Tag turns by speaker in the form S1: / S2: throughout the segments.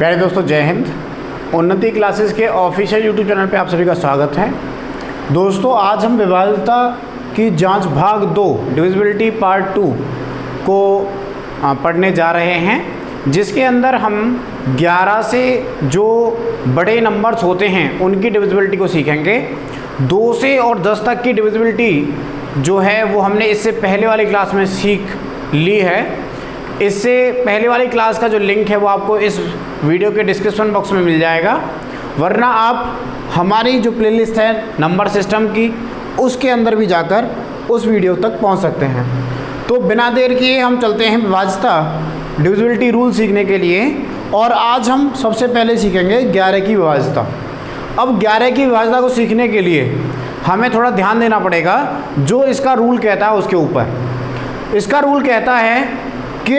S1: प्यारे दोस्तों, जय हिंद। उन्नति क्लासेस के ऑफिशियल यूट्यूब चैनल पे आप सभी का स्वागत है। दोस्तों, आज हम विभाज्यता की जांच भाग 2 डिविजिबिलिटी पार्ट 2 को पढ़ने जा रहे हैं, जिसके अंदर हम 11 से जो बड़े नंबर्स होते हैं उनकी डिविजिबिलिटी को सीखेंगे। 2 से और 10 तक की डिविजिबिलिटी जो है वो हमने इससे पहले वाली क्लास में सीख ली है। इससे पहले वाली क्लास का जो लिंक है वो आपको इस वीडियो के डिस्क्रिप्शन बॉक्स में मिल जाएगा, वरना आप हमारी जो प्लेलिस्ट है नंबर सिस्टम की उसके अंदर भी जाकर उस वीडियो तक पहुंच सकते हैं। तो बिना देर किए हम चलते हैं विभाज्यता डिविजिबिलिटी रूल सीखने के लिए, और आज हम सबसे पहले सीखेंगे 11 की विभाज्यता। अब 11 की विभाज्यता को सीखने के लिए हमें थोड़ा ध्यान देना पड़ेगा जो इसका रूल कहता है उसके ऊपर। इसका रूल कहता है कि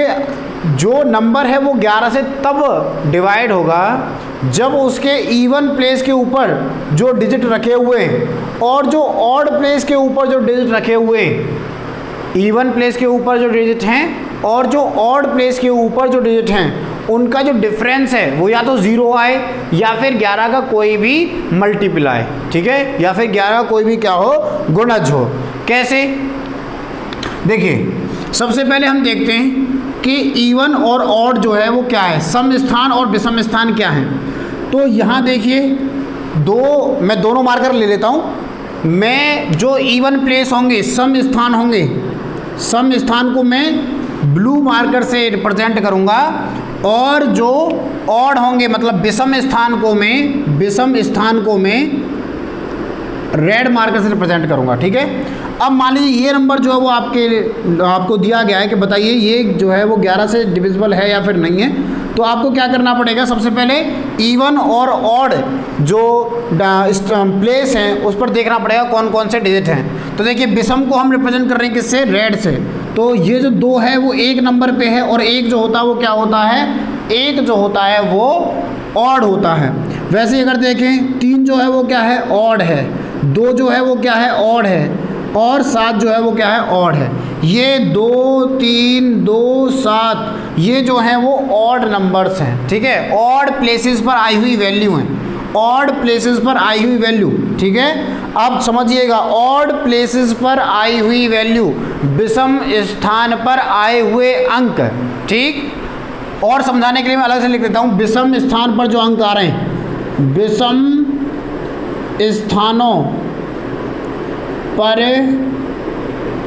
S1: जो नंबर है वो 11 से तब डिवाइड होगा जब उसके इवन प्लेस के ऊपर जो डिजिट रखे हुए हैं और जो ऑड प्लेस के ऊपर जो डिजिट रखे हुए हैं, इवन प्लेस के ऊपर जो डिजिट हैं और जो ऑड प्लेस के ऊपर जो डिजिट हैं, उनका जो डिफरेंस है वो या तो 0 आए या फिर 11 का कोई भी मल्टीपल आए, ठीक है, या फिर 11 का कोई भी क्या हो, गुणज हो। कैसे? देखिए, सबसे पहले हम देखते हैं कि इवन और ऑड जो है वो क्या है, सम स्थान और विषम स्थान क्या है। तो यहाँ देखिए, मैं दोनों मार्कर ले लेता हूँ। मैं जो इवन प्लेस होंगे, सम स्थान होंगे, सम स्थान को मैं ब्लू मार्कर से रिप्रेजेंट करूँगा, और जो ऑड होंगे मतलब विषम स्थान को मैं रेड मार्कर से रिप्रेजेंट करूँगा, ठीक है। अब मान लीजिए ये नंबर जो है वो आपको दिया गया है कि बताइए ये जो है वो 11 से डिविजिबल है या फिर नहीं है। तो आपको क्या करना पड़ेगा, सबसे पहले इवन और ऑड जो प्लेस हैं उस पर देखना पड़ेगा कौन कौन से डिजिट हैं। तो देखिए, विषम को हम रिप्रेजेंट कर रहे हैं किससे, रेड से। तो ये जो 2 है वो एक नंबर पे है, और एक जो होता है वो क्या होता है, एक जो होता है वो ऑड होता है। वैसे अगर देखें, 3 जो है वो क्या है, ऑड है, 2 जो है वो क्या है, ऑड है, और 7 जो है वो क्या है, ऑड है। ये 2, 3, 2, 7 ये जो हैं वो ऑड नंबर्स हैं, ठीक है, ऑड प्लेसेस पर आई हुई वैल्यू हैं, ऑड प्लेसेस पर आई हुई वैल्यू, ठीक है। अब समझिएगा, ऑड प्लेसेस पर आई हुई वैल्यू, विषम स्थान पर आए हुए अंक, ठीक। और समझाने के लिए मैं अलग से लिख देता हूँ, विषम स्थान पर जो अंक आ रहे हैं, विषम स्थानों पर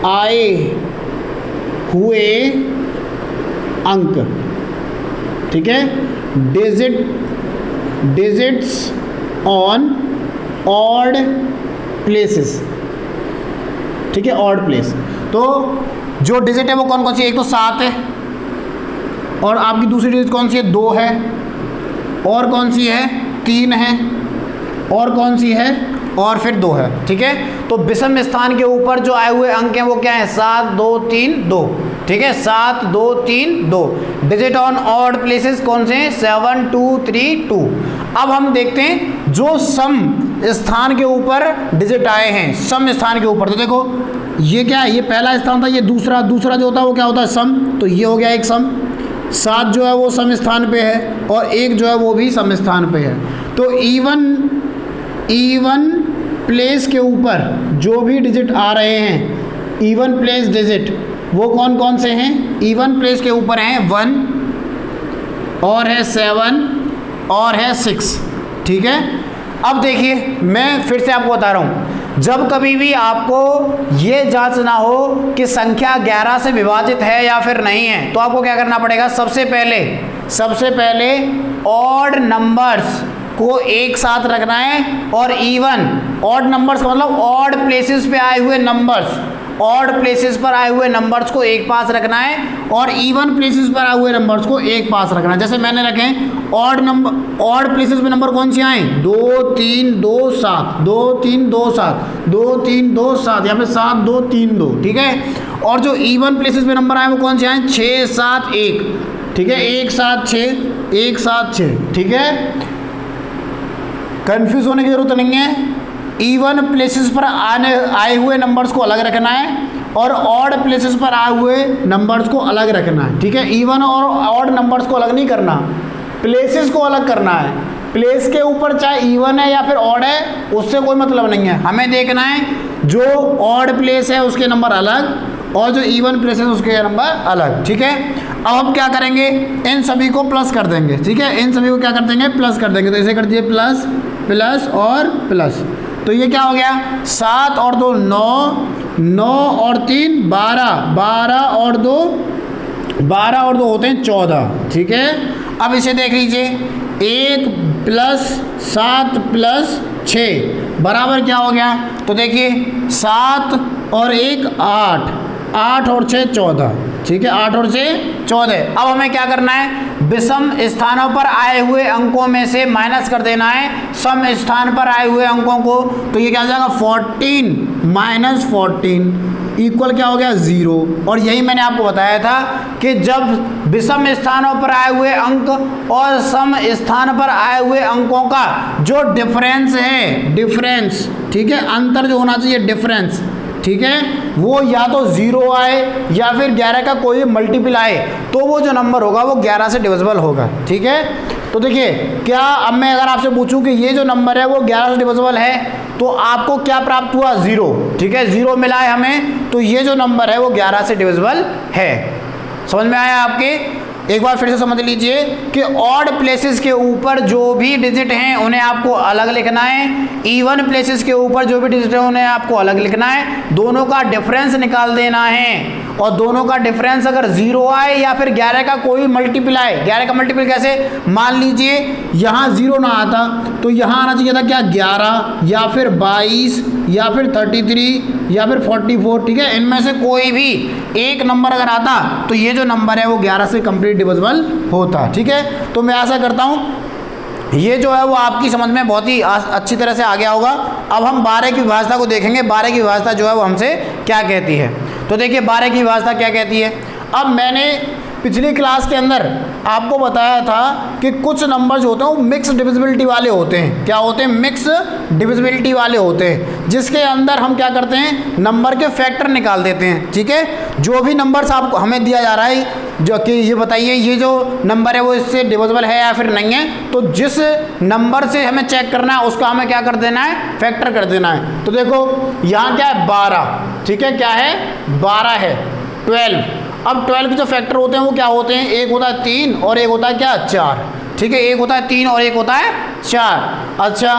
S1: आए हुए अंक, ठीक है, डिजिट्स ऑन ऑड प्लेसेस, ठीक है, ऑड प्लेस। तो जो डिजिट है वो कौन कौन सी है, एक तो 7 है, और आपकी दूसरी डिजिट कौन सी है, 2 है, और कौन सी है, 3 है, और कौन सी है, और फिर 2 है, ठीक है। तो विषम स्थान के ऊपर जो आए हुए अंक हैं वो क्या है, 7, 2, 3, 2, ठीक है, 7, 2, 3, 2। डिजिट ऑन ऑड प्लेसेस कौन से हैं, 7, 2, 3, 2। अब हम देखते हैं जो सम स्थान के ऊपर डिजिट आए हैं, सम स्थान के ऊपर। तो देखो, ये क्या है, ये पहला स्थान था, ये दूसरा जो होता है वो क्या होता है, सम। तो ये हो गया एक सम। 7 जो है वो सम स्थान पे है, और 1 जो है वो भी सम स्थान पे है। तो इवन प्लेस के ऊपर जो भी डिजिट आ रहे हैं, इवन प्लेस डिजिट, वो कौन कौन से हैं, इवन प्लेस के ऊपर हैं 1, और है 7, और है 6, ठीक है। अब देखिए, मैं फिर से आपको बता रहा हूँ, जब कभी भी आपको ये जांचना हो कि संख्या 11 से विभाजित है या फिर नहीं है, तो आपको क्या करना पड़ेगा, सबसे पहले ऑड नंबर्स को एक साथ रखना है, और इवन ऑड नंबर्स का मतलब ऑड प्लेसेस पे आए हुए नंबर्स, ऑड प्लेसेस पर आए हुए नंबर्स को एक पास रखना है, और इवन प्लेसेस पर आए हुए नंबर्स को एक पास रखना है। जैसे मैंने रखे ऑड प्लेसेस में नंबर कौन से आए, 2, 3, 2, 7, 2, 3, 2, 7, 2, 3, 2, 7, यहाँ पे 7, 2, 3, 2, ठीक है। और जो इवन प्लेसेस में नंबर आए वो कौन से आए, 6, 7, 1, ठीक है, 1, 7, 6, 1, 7, 6, ठीक है। कंफ्यूज होने की जरूरत नहीं है। इवन प्लेसेस पर आए हुए नंबर्स को अलग रखना है, और ऑड प्लेसेस पर आए हुए नंबर्स को अलग रखना है, ठीक है। इवन और ऑड नंबर्स को अलग नहीं करना। प्लेसेस को अलग करना है। प्लेस के ऊपर चाहे इवन है या फिर ऑड है उससे कोई मतलब नहीं है, हमें देखना है जो ऑड प्लेस है उसके नंबर अलग और जो इवन प्लेस है उसके नंबर अलग। ठीक है, अब हम क्या करेंगे, इन सभी को प्लस कर देंगे। ठीक है, इन सभी को क्या कर देंगे, प्लस कर देंगे। तो इसे कर दिए प्लस प्लस और प्लस, तो ये क्या हो गया 7 और 2 9, 9 और 3 12, 12 और 2 होते हैं 14। ठीक है, अब इसे देख लीजिए 1 प्लस 7 प्लस 6 बराबर क्या हो गया, तो देखिए 7 और 1 8, 8 और 6 14। ठीक है, 8 और 6 14। अब हमें क्या करना है, विषम स्थानों पर आए हुए अंकों में से माइनस कर देना है सम स्थान पर आए हुए अंकों को। तो ये क्या हो जाएगा 14 माइनस 14 इक्वल क्या हो गया 0। और यही मैंने आपको बताया था कि जब विषम स्थानों पर आए हुए अंक और सम स्थान पर आए हुए अंकों का जो डिफरेंस है, डिफरेंस, ठीक है, अंतर जो होना चाहिए डिफरेंस, ठीक है, वो या तो 0 आए या फिर 11 का कोई मल्टीपल आए, तो वो जो नंबर होगा वो 11 से डिविजिबल होगा। ठीक है, तो देखिए क्या, अब मैं अगर आपसे पूछूं कि ये जो नंबर है वो 11 से डिविजिबल है तो आपको क्या प्राप्त हुआ 0। ठीक है, 0 मिला है हमें, तो ये जो नंबर है वो 11 से डिविजिबल है। समझ में आया आपके? एक बार फिर से समझ लीजिए कि ऑड प्लेसेस के ऊपर जो भी डिजिट हैं उन्हें आपको अलग लिखना है, इवन प्लेसेस के ऊपर जो भी डिजिट हैं उन्हें आपको अलग लिखना है, दोनों का डिफरेंस निकाल देना है। और दोनों का डिफरेंस अगर 0 आए या फिर 11 का कोई मल्टीपल आए, 11 का मल्टीपल कैसे, मान लीजिए यहाँ 0 ना आता तो यहाँ आना चाहिए था क्या 11 या फिर 22 या फिर 33 या फिर 44। ठीक है, इनमें से कोई भी एक नंबर अगर आता तो ये जो नंबर है वो 11 से कंप्लीट डिविजिबल होता। ठीक है, तो मैं आशा करता हूँ ये जो है वो आपकी समझ में बहुत ही अच्छी तरह से आ गया होगा। अब हम 12 की विभाज्यता को देखेंगे, 12 की विभाज्यता जो है वो हमसे क्या कहती है। तो देखिए 12 की विभाज्यता क्या कहती है। अब मैंने पिछली क्लास के अंदर आपको बताया था कि कुछ नंबर जो होते हैं वो मिक्स डिविजिबिलिटी वाले होते हैं। क्या होते हैं, मिक्स डिविजिबिलिटी वाले होते हैं, जिसके अंदर हम क्या करते हैं, नंबर के फैक्टर निकाल देते हैं। ठीक है, जो भी नंबर्स आपको हमें दिया जा रहा है जो कि ये बताइए ये जो नंबर है वो इससे डिविजिबल है या फिर नहीं है, तो जिस नंबर से हमें चेक करना है उसका हमें क्या कर देना है, फैक्टर कर देना है। तो देखो यहाँ क्या है 12, ठीक है, क्या है 12 है 12। अब 12 के जो फैक्टर होते हैं वो क्या होते हैं, एक होता है 3 और एक होता है क्या 4। ठीक है, एक होता है 3 और एक होता है 4। अच्छा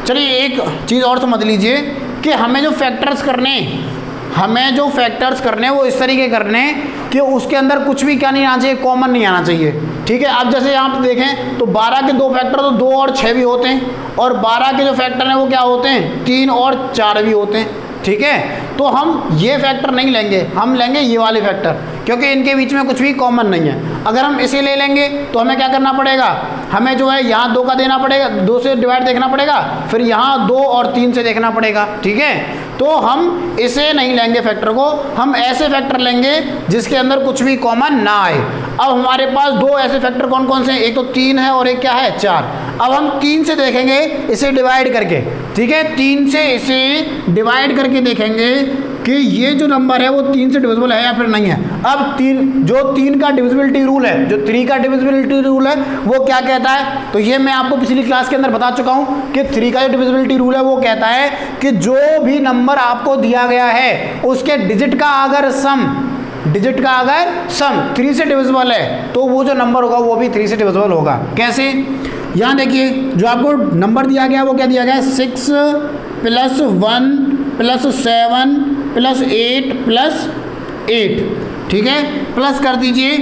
S1: चलिए एक चीज़ और समझ लीजिए कि हमें जो फैक्टर्स करने वो इस तरीके करने कि उसके अंदर कुछ भी क्या नहीं आना चाहिए, कॉमन नहीं आना चाहिए। ठीक है, अब जैसे यहाँ पे देखें तो 12 के 2 फैक्टर तो 2 और 6 भी होते हैं और 12 के जो फैक्टर हैं वो क्या होते हैं 3 और 4 भी होते हैं। ठीक है, तो हम ये फैक्टर नहीं लेंगे, हम लेंगे ये वाले फैक्टर, क्योंकि इनके बीच में कुछ भी कॉमन नहीं है। अगर हम इसे ले लेंगे तो हमें क्या करना पड़ेगा, हमें जो है यहाँ 2 का देना पड़ेगा, 2 से डिवाइड देखना पड़ेगा, फिर यहाँ 2 और 3 से देखना पड़ेगा। ठीक है, तो हम इसे नहीं लेंगे फैक्टर को, हम ऐसे फैक्टर लेंगे जिसके अंदर कुछ भी कॉमन ना आए। अब हमारे पास 2 ऐसे फैक्टर कौन कौन से हैं, एक तो 3 है और एक क्या है 4। अब हम 3 से देखेंगे इसे डिवाइड करके। ठीक है, 3 से इसे डिवाइड करके देखेंगे कि ये जो नंबर है वो 3 से डिविजिबल है या फिर नहीं है। अब 3 का डिविजिबिलिटी रूल है, जो 3 का डिविजिबिलिटी रूल है वो क्या कहता है, तो ये मैं आपको पिछली क्लास के अंदर बता चुका हूँ कि 3 का जो डिविजिबिलिटी रूल है वो कहता है कि जो भी नंबर आपको दिया गया है उसके डिजिट का अगर सम 3 से डिविजिबल है तो वो जो नंबर होगा वो भी 3 से डिविजिबल होगा। कैसे, यहाँ देखिए जो आपको नंबर दिया गया है वो क्या दिया गया है 6 + 1 + 7 + 8 + 8। ठीक है, प्लस कर दीजिए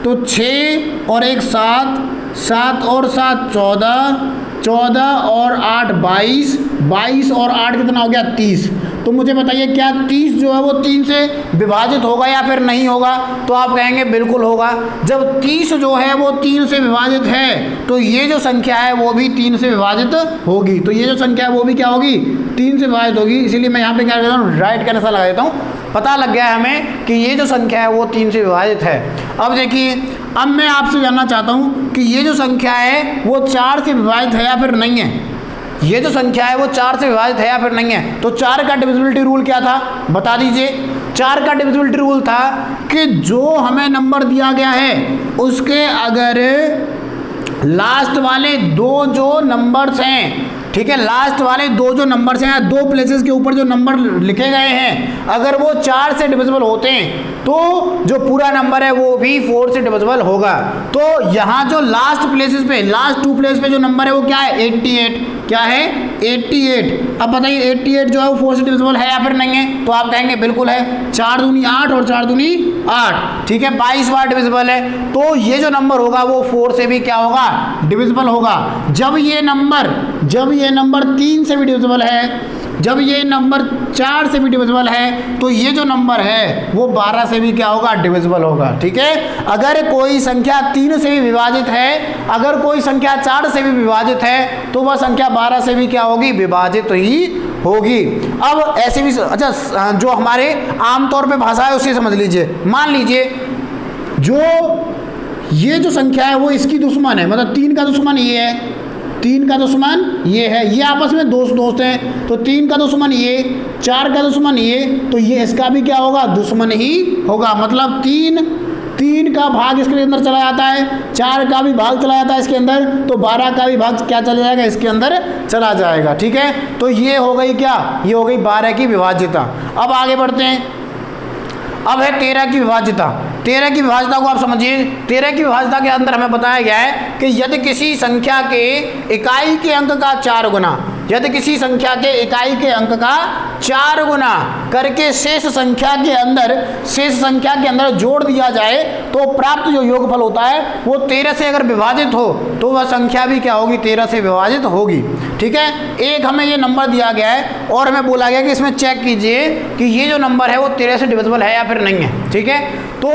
S1: तो 6 और 1 7, 7 और 7 14, 14 और 8 22, 22 और 8 कितना हो गया 30। तो मुझे बताइए क्या 30 जो है वो 3 से विभाजित होगा या फिर नहीं होगा, तो आप कहेंगे बिल्कुल होगा। जब 30 जो है वो 3 से विभाजित है तो ये जो संख्या है वो भी 3 से विभाजित होगी, तो ये जो संख्या है वो भी क्या होगी 3 से विभाजित होगी। इसीलिए मैं यहाँ पे क्या करता हूँ, राइट का निशान लगा देता हूँ, पता लग गया है हमें कि ये जो संख्या है वो 3 से विभाजित है। अब देखिए, अब मैं आपसे जानना चाहता हूँ कि ये जो संख्या है वो 4 से विभाजित है या फिर नहीं है। ये जो संख्या है वो 4 से विभाजित है या फिर नहीं है, तो 4 का डिविजिबिलिटी रूल क्या था बता दीजिए। 4 का डिविजिबिलिटी रूल था कि जो हमें नंबर दिया गया है उसके अगर लास्ट वाले 2 जो नंबर्स हैं, ठीक है, लास्ट वाले 2 जो नंबर्स हैं, 2 प्लेसेस के ऊपर जो नंबर लिखे गए हैं, अगर वो 4 से डिविजिबल होते हैं तो जो पूरा नंबर है वो भी 4 से डिविजिबल होगा। तो यहाँ जो लास्ट प्लेसेस पे, लास्ट 2 प्लेस पे जो नंबर है वो क्या है, 88। क्या है, 88। अब बताइए 88 जो है वो 4 से डिविजिबल है या फिर नहीं है, तो आप कहेंगे बिल्कुल है। 4 दूनी 8 और 4 दूनी 8, ठीक है, 22 बार डिविजिबल है। तो ये जो नंबर होगा वो 4 से भी क्या होगा, डिविजिबल होगा। जब ये नंबर 3 से भी डिविजिबल है, जब ये नंबर 4 से भी डिविजिबल है, तो ये जो नंबर है वो 12 से भी क्या होगा, डिविजिबल होगा। ठीक है, अगर कोई संख्या 3 से भी विभाजित है, अगर कोई संख्या 4 से भी विभाजित है, तो वह संख्या 12 से भी क्या होगी, विभाजित ही होगी। अब ऐसे भी अच्छा, जो हमारे आमतौर पे भाषा है उसे समझ लीजिए। मान लीजिए जो ये जो संख्या है वो इसकी दुश्मन है, मतलब 3 का दुश्मन ये है, 3 का दुश्मन ये है, ये आपस में दोस्त हैं, तो 3 का दुश्मन ये, 4 का दुश्मन ये, तो ये इसका भी क्या होगा, दुश्मन ही होगा। मतलब 3 का भाग इसके अंदर चला जाता है, 4 का भी भाग चला जाता है इसके अंदर, तो 12 का भी भाग क्या चला जाएगा, इसके अंदर चला जाएगा। ठीक है, तो ये हो गई क्या, ये हो गई 12 की विभाज्यता। अब आगे बढ़ते हैं, अब है 13 की विभाज्यता। 13 की विभाज्यता को आप समझिए। 13 की विभाज्यता के अंदर हमें बताया गया है कि यदि किसी संख्या के इकाई के अंक का 4 गुना, यदि किसी संख्या के इकाई के अंक का 4 गुना करके शेष संख्या के अंदर जोड़ दिया जाए तो प्राप्त जो योगफल होता है वो 13 से अगर विभाजित हो तो वह संख्या भी क्या होगी, 13 से विभाजित होगी। ठीक है, एक हमें ये नंबर दिया गया है और हमें बोला गया कि इसमें चेक कीजिए कि ये जो नंबर है वो 13 से डिविजिबल है या फिर नहीं है। ठीक है, तो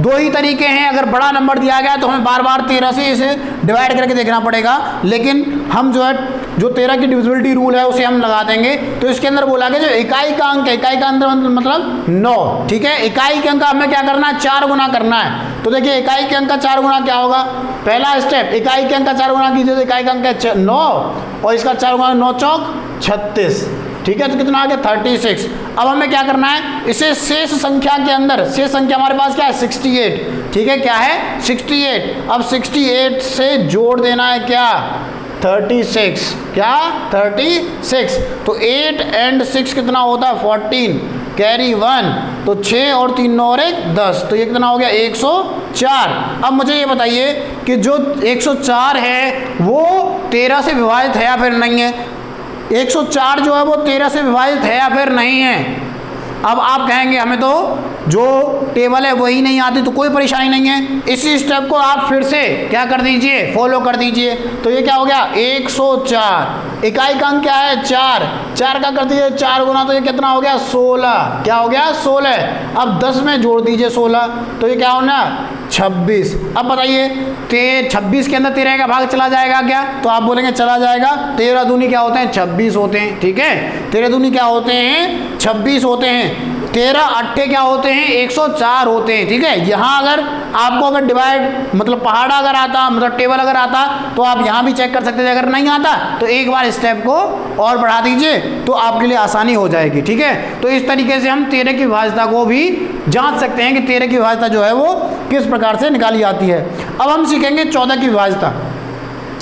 S1: 2 ही तरीके हैं। अगर बड़ा नंबर दिया गया तो हमें बार बार 13 से इसे डिवाइड करके देखना पड़ेगा, लेकिन हम जो 13 की डिविजिबिलिटी रूल है उसे हम लगा देंगे। तो इसके अंदर बोला गया जो इकाई का अंक है, इकाई का अंदर मतलब 9। ठीक है, इकाई के अंक का हमें क्या करना है, 4 गुना करना है। तो देखिए इकाई के अंक का 4 गुना क्या होगा, पहला स्टेप, इकाई के अंक का 4 गुना कीजिए तो इकाई का अंक है 9 और इसका 4 गुना 9 चौक 36। ठीक है, तो कितना आ गया, 36। अब हमें क्या करना है, इसे शेष संख्या के अंदर, शेष संख्या हमारे पास क्या है, 68। ठीक है, क्या है, 68। अब 68 से जोड़ देना है क्या, 36। क्या, 36। तो 8 and 6 कितना होता है, 14, कैरी 1, तो 6 और 3 9 और 1 10, तो ये कितना हो गया, 104। अब मुझे ये बताइए कि जो 104 है वो 13 से विभाजित है या फिर नहीं है। 104 जो है वो 13 से विभाजित है या फिर नहीं है। अब आप कहेंगे हमें तो जो टेबल है वही नहीं आती, तो कोई परेशानी नहीं है, इसी स्टेप को आप फिर से क्या कर दीजिए, फॉलो कर दीजिए। तो ये क्या हो गया, 104, इकाई का अंक क्या है, 4 का कर दीजिए 4 गुना, तो ये कितना हो गया, 16। क्या हो गया, 16। अब 10 में जोड़ दीजिए 16, तो ये क्या होना, 26। अब बताइए 26 के अंदर 13 का भाग चला जाएगा क्या, तो आप बोलेंगे चला जाएगा। 13 दूनी क्या होते हैं, 26 होते हैं। ठीक है, 13 दूनी क्या होते हैं, 26 होते हैं। 13 अट्ठे क्या होते हैं, 104 होते हैं। ठीक है, यहाँ अगर आपको अगर डिवाइड मतलब पहाड़ा अगर आता, मतलब टेबल अगर आता, तो आप यहाँ भी चेक कर सकते थे। अगर नहीं आता तो एक बार स्टेप को और बढ़ा दीजिए तो आपके लिए आसानी हो जाएगी। ठीक है, तो इस तरीके से हम 13 की विभाज्यता को भी जांच सकते हैं कि 13 की विभाज्यता जो है वो किस प्रकार से निकाली जाती है। अब हम सीखेंगे 14 की विभाज्यता।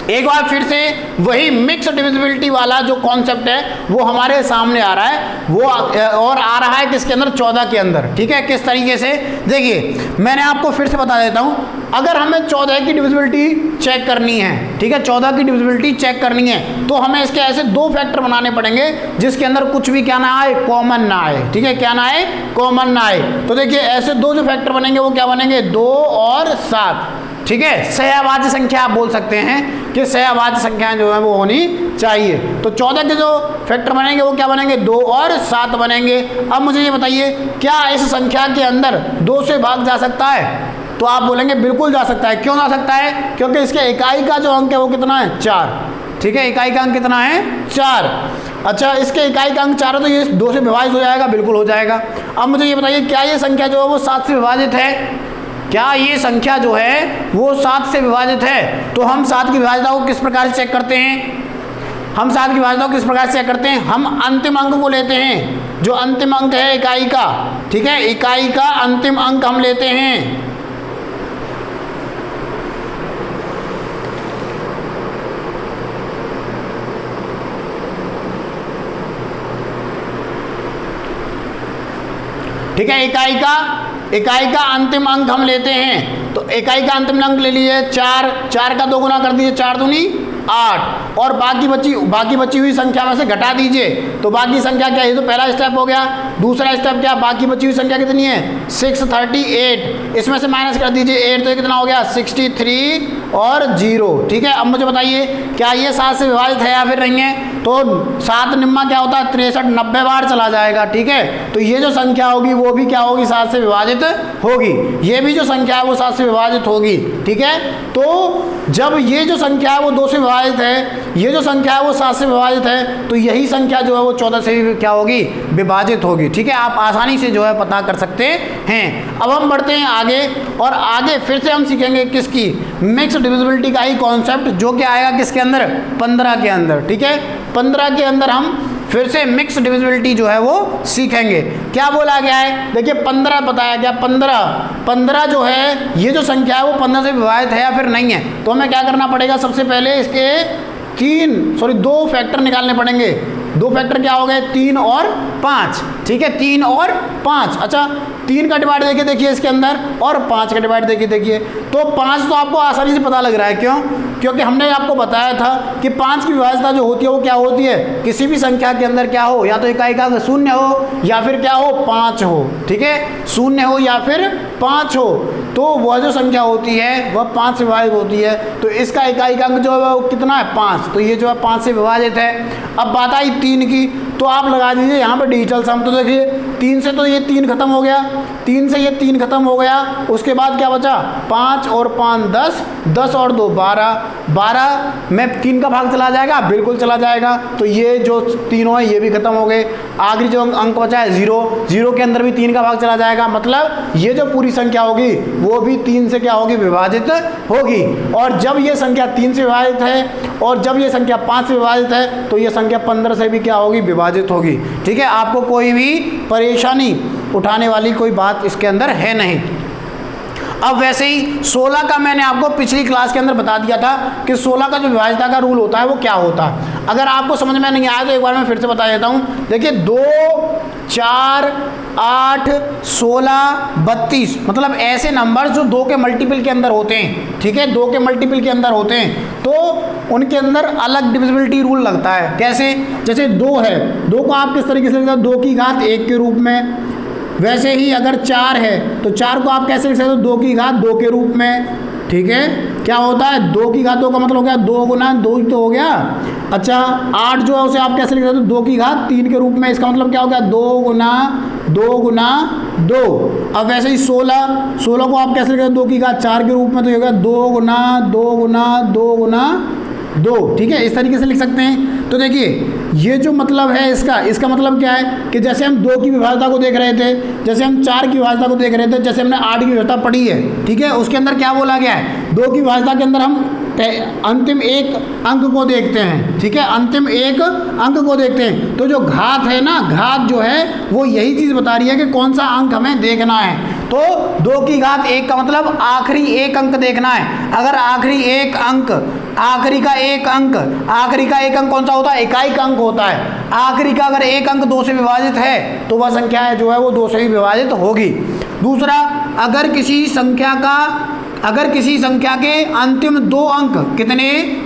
S1: एक बार फिर से वही मिक्स डिविजिबिलिटी वाला जो कॉन्सेप्ट है वो हमारे सामने आ रहा है, वो और आ रहा है किसके अंदर, 14 के अंदर। ठीक है, किस तरीके से, देखिए मैंने आपको फिर से बता देता हूं। अगर हमें 14 की डिविजिबिलिटी चेक करनी है, ठीक है, 14 की डिविजिबिलिटी चेक करनी है, तो हमें इसके ऐसे 2 फैक्टर बनाने पड़ेंगे जिसके अंदर कुछ भी क्या ना आए, कॉमन ना आए। ठीक है, क्या ना आए, कॉमन ना आए। तो देखिए ऐसे 2 जो फैक्टर बनेंगे वो क्या बनेंगे, 2 और 7। ठीक है, सहअभाज्य संख्या आप बोल सकते हैं कि सहअभाज्य संख्याएं जो है वो होनी चाहिए। तो 14 के जो फैक्टर बनेंगे वो क्या बनेंगे, 2 और 7 बनेंगे। अब मुझे ये बताइए क्या इस संख्या के अंदर 2 से भाग जा सकता है, तो आप बोलेंगे बिल्कुल जा सकता है। क्यों जा सकता है, क्योंकि इसके इकाई का जो अंक है वो कितना है, 4। ठीक है, इकाई का अंक कितना है, 4। अच्छा, इसके इकाई का अंक 4 है तो ये 2 से विभाजित हो जाएगा, बिल्कुल हो जाएगा। अब मुझे ये बताइए क्या ये संख्या जो है वो 7 से विभाजित है, क्या ये संख्या जो है वो 7 से विभाजित है। तो हम 7 की विभाज्यता को किस प्रकार से चेक करते हैं, हम 7 की विभाज्यता को किस प्रकार से करते हैं, हम अंतिम अंक को लेते हैं, जो अंतिम अंक है इकाई का, ठीक है, इकाई का अंतिम अंक हम लेते हैं। ठीक है, इकाई का अंतिम अंक हम लेते हैं। तो इकाई का अंतिम अंक ले लीजिए 4, 4 का 2 गुना कर दीजिए, 4 दूनी 8, और बाकी बची हुई संख्या में से घटा दीजिए, तो बाकी संख्या क्या है, ये तो पहला स्टेप हो गया। दूसरा स्टेप क्या, बाकी बची हुई संख्या कितनी है 638, इसमें से माइनस कर दीजिए 8, तो ये कितना हो गया 63 और 0। ठीक है, अब मुझे बताइए क्या ये 7 से विभाजित है या फिर नहीं है, तो 7 निम्मा क्या होता है 63, 90 बार चला जाएगा। ठीक है, तो ये जो संख्या होगी वो भी क्या होगी 7 से विभाजित होगी, ये भी जो संख्या है वो 7 से विभाजित होगी। ठीक है, तो जब ये जो संख्या है वो 2 से विभाजित है, ये जो संख्या है वो 7 से विभाजित है, तो यही संख्या जो है वो 14 से भी क्या होगी, विभाजित होगी। ठीक है, आप आसानी से जो है पता कर सकते हैं। अब हम बढ़ते हैं आगे, और आगे फिर से हम सीखेंगे किसकी, मिक्स डिविजिबिलिटी का ही कॉन्सेप्ट, जो कि आएगा किसके अंदर 15 के अंदर। ठीक है, 15 के अंदर हम फिर से मिक्स डिविजिबिलिटी जो है वो सीखेंगे। क्या बोला गया है, देखिए 15 बताया गया, 15 जो है ये जो संख्या है वो 15 से विभाजित है या फिर नहीं है, तो हमें क्या करना पड़ेगा, सबसे पहले इसके 2 फैक्टर निकालने पड़ेंगे। 2 फैक्टर क्या हो गए 3 और 5। ठीक है, 3 और 5, अच्छा 3 का डिवाइड देखिए इसके अंदर, और 5 का डिवाइड देखिए, तो 5 तो आपको आसानी से पता लग रहा है, क्यों, क्योंकि हमने आपको बताया था कि 5 की विभाज्यता जो होती है वो क्या होती है, किसी भी संख्या के अंदर क्या हो, या तो इकाई का 0 हो या फिर क्या हो 5 हो। ठीक है, 0 हो या फिर 5 हो, तो वह जो संख्या होती है वह 5 से विभाजित होती है। तो इसका इकाई का अंक जो है वो कितना है 5, तो ये जो है 5 से विभाजित है। अब बात आई 3 की, तो आप लगा दीजिए यहाँ पे डिजिटल सम, तो देखिए 3 से तो ये 3 खत्म हो गया, 3 से ये 3 खत्म हो गया, उसके बाद क्या बचा 5 और 5 10, 10 और 2 12 में 3 का भाग चला जाएगा, बिल्कुल चला जाएगा, तो ये जो तीनों है ये भी खत्म हो गए। आखिरी जो अंक बचा है 0 के अंदर भी 3 का भाग चला जाएगा, मतलब ये जो पूरी संख्या होगी वो भी 3 से क्या होगी, विभाजित होगी। और जब ये संख्या 3 से विभाजित है और जब ये संख्या 5 से विभाजित है, तो ये संख्या 15 से भी क्या होगी, विभाजित होगी। ठीक है, आपको कोई भी परेशानी उठाने वाली कोई बात इसके अंदर है नहीं। अब वैसे ही 16 का मैंने आपको पिछली क्लास के अंदर बता दिया था कि 16 का जो विभाज्यता का रूल होता है वो क्या होता है। अगर आपको समझ में नहीं आया तो एक बार मैं फिर से बता देता हूँ। देखिए 2 4 8 16 32 मतलब ऐसे नंबर जो 2 के मल्टीपल के अंदर होते हैं। ठीक है, 2 के मल्टीपल के अंदर होते हैं तो उनके अंदर अलग डिविजिबिलिटी रूल लगता है। कैसे, जैसे 2 है, 2 को आप किस तरीके से लिखते हो, 2 की घात 1 के रूप में। वैसे ही अगर 4 है तो 4 को आप कैसे लिख सकते हो, 2 की घात 2 के रूप में। ठीक है, क्या होता है 2 की घात 2 का मतलब हो गया 2 गुना 2 तो हो गया। अच्छा 8 जो है उसे आप कैसे लिख सकते हो, 2 की घात 3 के रूप में। इसका मतलब क्या हो गया 2 गुना 2। अब वैसे ही 16 को आप कैसे लिख सकते हो, 2 की घात 4 के रूप में, तो ये हो गया 2 गुना 2। ठीक है, इस तरीके से लिख सकते हैं। तो देखिए ये जो मतलब है इसका मतलब क्या है कि जैसे हम 2 की विभाज्यता को देख रहे थे, जैसे हम 4 की विभाज्यता को देख रहे थे, जैसे हमने 8 की विभाज्यता पढ़ी है। ठीक है, उसके अंदर क्या बोला गया है, 2 की विभाज्यता के अंदर हम अंतिम एक अंक को देखते हैं। ठीक है, अंतिम एक अंक को देखते हैं। तो जो घात है ना, घात जो है वो यही चीज़ बता रही है कि कौन सा अंक हमें देखना है। तो 2 की घात 1 का मतलब आखिरी एक अंक देखना है। अगर आखिरी का एक अंक कौन सा होता है, इकाई का अंक होता है। आखिरी का अगर एक अंक 2 से विभाजित है तो वह संख्या है जो है वो 2 से ही विभाजित होगी। दूसरा, अगर किसी संख्या के अंतिम 2 अंक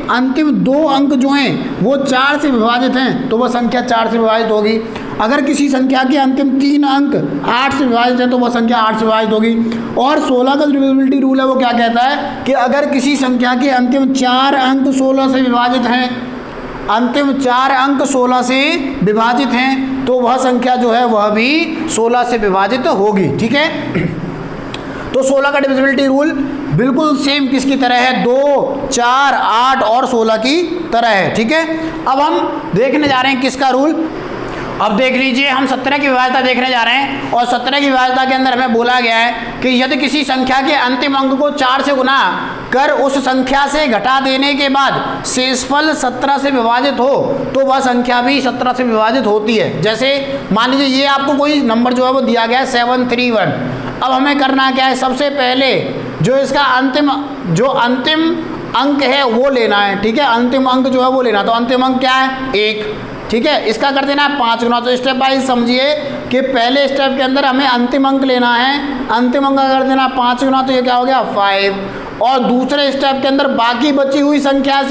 S1: अंतिम 2 अंक जो हैं वो 4 से विभाजित हैं तो वह संख्या 4 से विभाजित होगी। अगर किसी संख्या के अंतिम 3 अंक 8 से विभाजित हैं तो वह संख्या 8 से विभाजित होगी। और 16 का डिविजिबिलिटी रूल है वो क्या कहता है कि अगर किसी संख्या के अंतिम 4 अंक 16 से विभाजित हैं, अंतिम 4 अंक 16 से विभाजित हैं तो वह संख्या जो है वह भी 16 से विभाजित होगी। ठीक है, तो 16 का डिविजिबिलिटी रूल बिल्कुल सेम किसकी तरह है, 2 4 8 और 16 की तरह है। ठीक है, अब हम देखने जा रहे हैं किसका रूल। अब देख लीजिए, हम 17 की विभाज्यता देखने जा रहे हैं और 17 की विभाज्यता के अंदर हमें बोला गया है कि यदि किसी संख्या के अंतिम अंक को 4 से गुना कर उस संख्या से घटा देने के बाद शेषफल 17 से विभाजित हो तो वह संख्या भी 17 से विभाजित होती है। जैसे मान लीजिए ये आपको कोई नंबर जो है वो दिया गया है 731। अब हमें करना क्या है, सबसे पहले जो इसका अंतिम अंक है वो लेना है। ठीक है, अंतिम अंक जो है वो लेना, तो अंतिम अंक क्या है 1। ठीक है, इसका कर देना है 5 गुना। तो स्टेप वाइज समझिए कि पहले स्टेप के अंदर हमें अंतिम अंक लेना है, अंतिम अंक का कर देना 5 गुना, तो ये क्या हो गया 5। और दूसरे स्टेप के अंदर बाकी बची हुई संख्या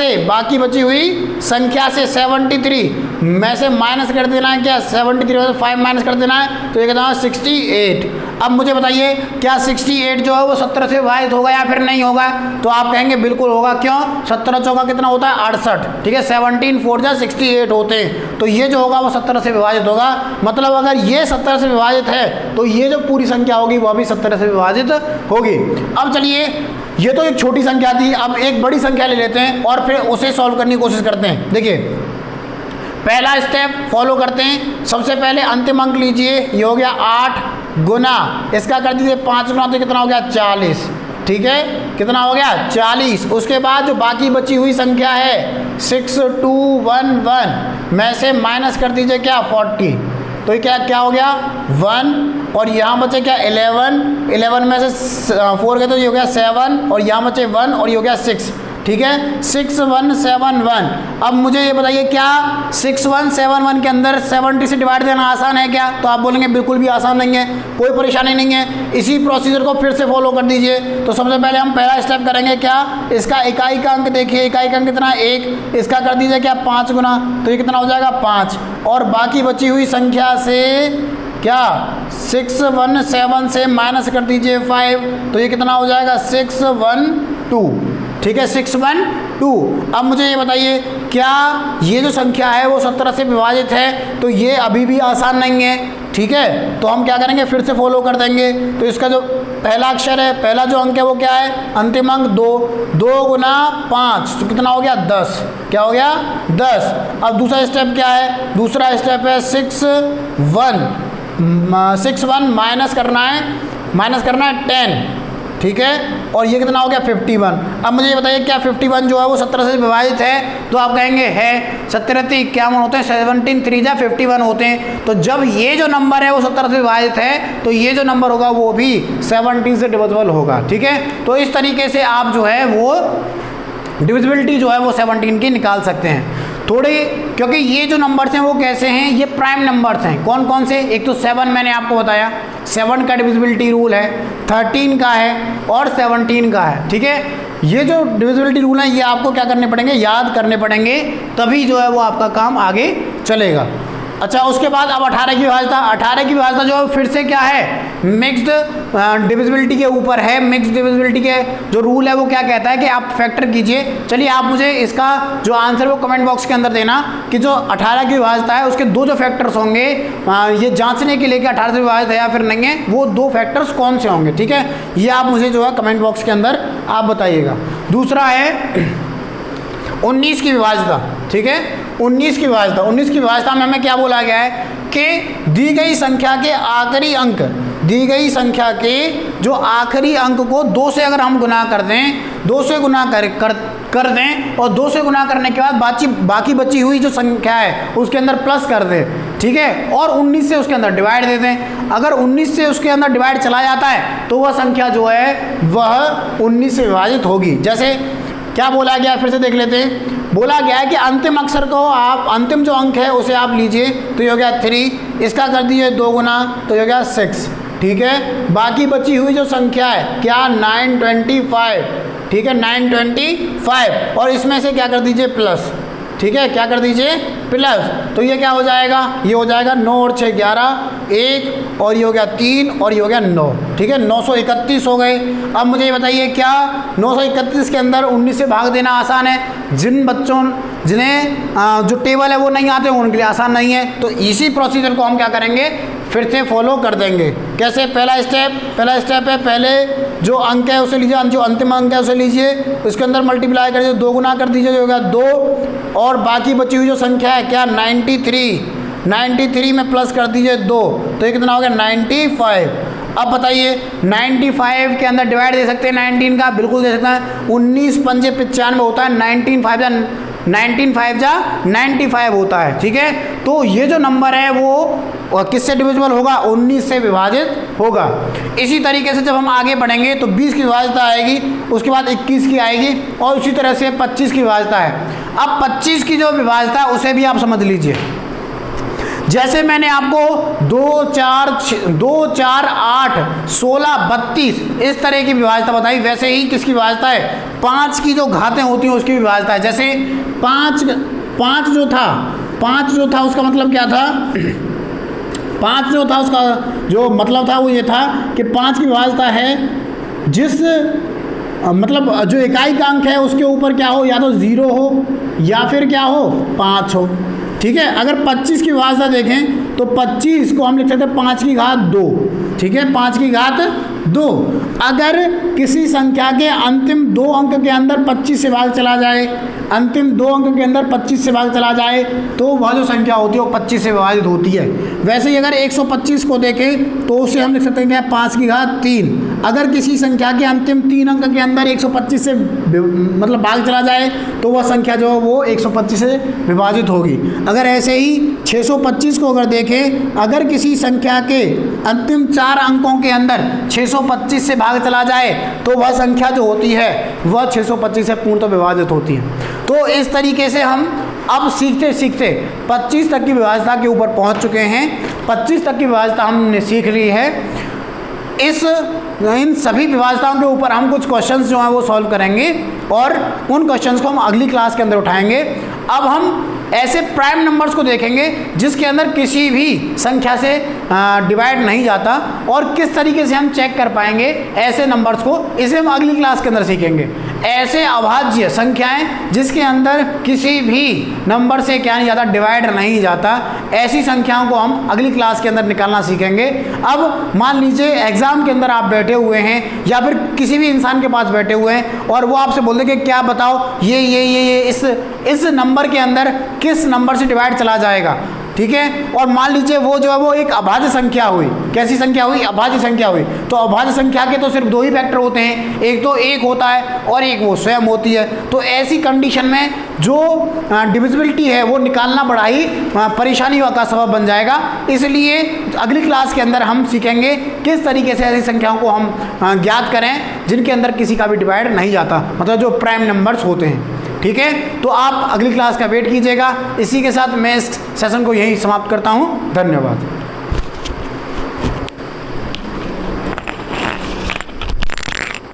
S1: से 73 में से माइनस कर देना है। क्या 73 में से 5 माइनस कर देना है, तो ये कहता है 68। अब मुझे बताइए क्या 68 जो है वो 17 से विभाजित होगा या फिर नहीं होगा, तो आप कहेंगे बिल्कुल होगा। क्यों, 17 चौका कितना होता है 68। ठीक है, 17 4 जा 68 होते हैं, तो ये जो होगा वो 17 से विभाजित होगा। मतलब अगर ये 17 से विभाजित है तो ये जो पूरी संख्या होगी वह भी 17 से विभाजित होगी। अब चलिए, ये तो एक छोटी संख्या थी, अब एक बड़ी संख्या ले लेते हैं और फिर उसे सॉल्व करने की कोशिश करते हैं। देखिए पहला स्टेप फॉलो करते हैं। सबसे पहले अंतिम अंक लीजिए, ये हो गया 8 गुना, इसका कर दीजिए 5 गुना, तो कितना हो गया 40। ठीक है, कितना हो गया 40। उसके बाद जो बाकी बची हुई संख्या है 6211 में से माइनस कर दीजिए क्या 40, तो ये क्या हो गया 1। और यहाँ बचे क्या 11 में से 4 गए तो ये हो गया 7, और यहाँ बचे 1 और ये हो गया 6। ठीक है, 6171। अब मुझे ये बताइए क्या 6171 के अंदर 70 से डिवाइड देना आसान है क्या, तो आप बोलेंगे बिल्कुल भी आसान नहीं है, कोई परेशानी नहीं है। इसी प्रोसीजर को फिर से फॉलो कर दीजिए। तो सबसे पहले हम पहला स्टेप करेंगे क्या, इसका इकाई का अंक देखिए, इकाई का अंक कितना 1, इसका कर दीजिए क्या 5 गुना, तो ये कितना हो जाएगा 5। और बाकी बची हुई संख्या से क्या 617 से माइनस कर दीजिए 5, तो ये कितना हो जाएगा 612। ठीक है, 612। अब मुझे ये बताइए क्या ये जो संख्या है वो 17 से विभाजित है, तो ये अभी भी आसान नहीं है। ठीक है, तो हम क्या करेंगे फिर से फॉलो कर देंगे। तो इसका जो पहला अक्षर है, पहला जो अंक है वो क्या है, अंतिम अंक 2 गुना 5, तो कितना हो गया 10। क्या हो गया 10। अब दूसरा स्टेप क्या है, दूसरा स्टेप है 61 माइनस करना है 10। ठीक है, और ये कितना हो गया 51। अब मुझे ये बताइए क्या 51 जो है वो 17 से विभाजित है, तो आप कहेंगे है। 17 51 होते हैं, 17 3 जा 51 होते हैं। तो जब ये जो नंबर है वो 17 से विभाजित है तो ये जो नंबर होगा वो भी 17 से डिविजिबल होगा। ठीक है, तो इस तरीके से आप जो है वो डिविजिबिलिटी जो है वो 17 की निकाल सकते हैं। थोड़े, क्योंकि ये जो नंबर्स हैं वो कैसे हैं, ये प्राइम नंबर्स हैं। कौन कौन से, एक तो 7 मैंने आपको बताया, 7 का डिविजिबिलिटी रूल है, 13 का है और 17 का है। ठीक है, ये जो डिविजिबिलिटी रूल है ये आपको क्या करने पड़ेंगे, याद करने पड़ेंगे, तभी जो है वो आपका काम आगे चलेगा। अच्छा, उसके बाद अब 18 की विभाज्यता जो है फिर से क्या है, मिक्स्ड डिविजिबिलिटी के ऊपर है। मिक्स्ड डिविजिबिलिटी के जो रूल है वो क्या कहता है कि आप फैक्टर कीजिए। चलिए आप मुझे इसका जो आंसर वो कमेंट बॉक्स के अंदर देना कि जो 18 की विभाज्यता है उसके 2 जो फैक्टर्स होंगे, ये जांचने के लिए कि 18 से विभाजित है या फिर नहीं है, वो 2 फैक्टर्स कौन से होंगे। ठीक है, ये आप मुझे जो है कमेंट बॉक्स के अंदर आप बताइएगा। दूसरा है 19 की विभाज्यता। ठीक है, 19 की विभाज्यता में हमें क्या बोला गया है कि दी गई संख्या के जो आखिरी अंक को 2 से अगर हम गुना कर दें, 2 से गुना कर दें और 2 से गुना करने के बाद बाकी बची हुई जो संख्या है उसके अंदर प्लस कर दें। ठीक है, और 19 से उसके अंदर डिवाइड दे दें। अगर 19 से उसके अंदर डिवाइड चला जाता है तो वह संख्या जो है वह 19 से विभाजित होगी। जैसे क्या बोला गया, फिर से देख लेते हैं। बोला गया है कि अंतिम अक्षर को आप, अंतिम जो अंक है उसे आप लीजिए, तो ये हो गया 3, इसका कर दीजिए 2 गुना, तो ये हो गया 6। ठीक है, बाकी बची हुई जो संख्या है क्या 925। ठीक है, 925, और इसमें से क्या कर दीजिए प्लस। ठीक है, क्या कर दीजिए प्लस, तो ये क्या हो जाएगा, ये हो जाएगा 9 और 6 11, 1 और ये हो गया 3 और ये हो गया 9। ठीक है, 931 हो गए। अब मुझे ये बताइए क्या 931 के अंदर 19 से भाग देना आसान है, जिन बच्चों जिन्हें जो टेबल है वो नहीं आते उनके लिए आसान नहीं है। तो इसी प्रोसीजर को हम क्या करेंगे, फिर से फॉलो कर देंगे। कैसे, पहला स्टेप है, पहले जो अंक है उसे लीजिए, जो अंतिम अंक है उसे लीजिए, उसके अंदर मल्टीप्लाई कर 2 गुना कर दीजिए, जो होगा 2, और बाकी बची हुई जो संख्या है क्या 93, 93 में प्लस कर दीजिए 2, तो ये कितना हो गया 95। अब बताइए 95 के अंदर डिवाइड दे सकते हैं 19 का, बिल्कुल दे सकते हैं। 19 पंजे 95 होता है, 19 5 जा 95 होता है, ठीक है। तो ये जो नंबर है वो किससे डिविजिबल होगा, 19 से विभाजित होगा। इसी तरीके से जब हम आगे बढ़ेंगे तो 20 की विभाज्यता आएगी, उसके बाद 21 की आएगी, और उसी तरह से 25 की विभाज्यता है। अब 25 की जो विभाज्यता है उसे भी आप समझ लीजिए। जैसे मैंने आपको 2 4 8 16 32 इस तरह की विभाज्यता बताई, वैसे ही किसकी विभाज्यता है, 5 की जो घातें होती हैं उसकी विभाज्यता है। जैसे 5 जो था उसका मतलब क्या था, 5 जो था उसका जो मतलब था वो ये था कि 5 की विभाज्यता है जिस मतलब जो इकाई का अंक है उसके ऊपर क्या हो, या तो 0 हो या फिर क्या हो 5 हो, ठीक है। अगर 25 की विभाज्यता देखें तो 25 को हम लिख सकते हैं 5 की घात 2, ठीक है, 5 की घात 2। अगर किसी संख्या के अंतिम 2 अंक के अंदर 25 से भाग चला जाए, अंतिम 2 अंक के अंदर 25 से भाग चला जाए तो वह जो संख्या होती है वो 25 से विभाजित होती है। वैसे ही अगर 125 को देखें तो उसे हम लिख सकते हैं क्या, 5 की घात 3। अगर किसी संख्या के अंतिम 3 अंक के अंदर 125 से मतलब भाग चला जाए तो वह संख्या जो है वो 125 से विभाजित होगी। अगर ऐसे ही 625 को अगर देखें, अगर किसी संख्या के अंतिम 4 अंकों के अंदर 625 से भाग चला जाए तो वह संख्या जो होती है वह 625 से पूर्णतः विभाजित होती है। तो इस तरीके से हम अब सीखते सीखते 25 तक की विभाज्यता के ऊपर पहुंच चुके हैं। 25 तक की विभाज्यता हमने सीख ली है। इन सभी विभाज्यताओं के ऊपर हम कुछ क्वेश्चंस जो हैं वो सॉल्व करेंगे और उन क्वेश्चंस को हम अगली क्लास के अंदर उठाएंगे। अब हम ऐसे प्राइम नंबर्स को देखेंगे जिसके अंदर किसी भी संख्या से डिवाइड नहीं जाता, और किस तरीके से हम चेक कर पाएंगे ऐसे नंबर्स को, इसे हम अगली क्लास के अंदर सीखेंगे। ऐसे अभाज्य संख्याएं जिसके अंदर किसी भी नंबर से क्या नहीं जाता, डिवाइड नहीं जाता, ऐसी संख्याओं को हम अगली क्लास के अंदर निकालना सीखेंगे। अब मान लीजिए एग्जाम के अंदर आप बैठे हुए हैं या फिर किसी भी इंसान के पास बैठे हुए हैं और वो आपसे बोल दे कि क्या बताओ ये इस नंबर के अंदर किस नंबर से डिवाइड चला जाएगा, ठीक है। और मान लीजिए वो जो है वो एक अभाज्य संख्या हुई, कैसी संख्या हुई, अभाज्य संख्या हुई। तो अभाज्य संख्या के तो सिर्फ 2 ही फैक्टर होते हैं, एक तो 1 होता है और एक वो स्वयं होती है। तो ऐसी कंडीशन में जो डिविजिबिलिटी है वो निकालना बड़ा ही परेशानी का सबब बन जाएगा। इसलिए अगली क्लास के अंदर हम सीखेंगे किस तरीके से ऐसी संख्याओं को हम ज्ञात करें जिनके अंदर किसी का भी डिवाइड नहीं जाता, मतलब जो प्राइम नंबर्स होते हैं, ठीक है। तो आप अगली क्लास का वेट कीजिएगा। इसी के साथ मैं इस सेशन को यहीं समाप्त करता हूँ। धन्यवाद।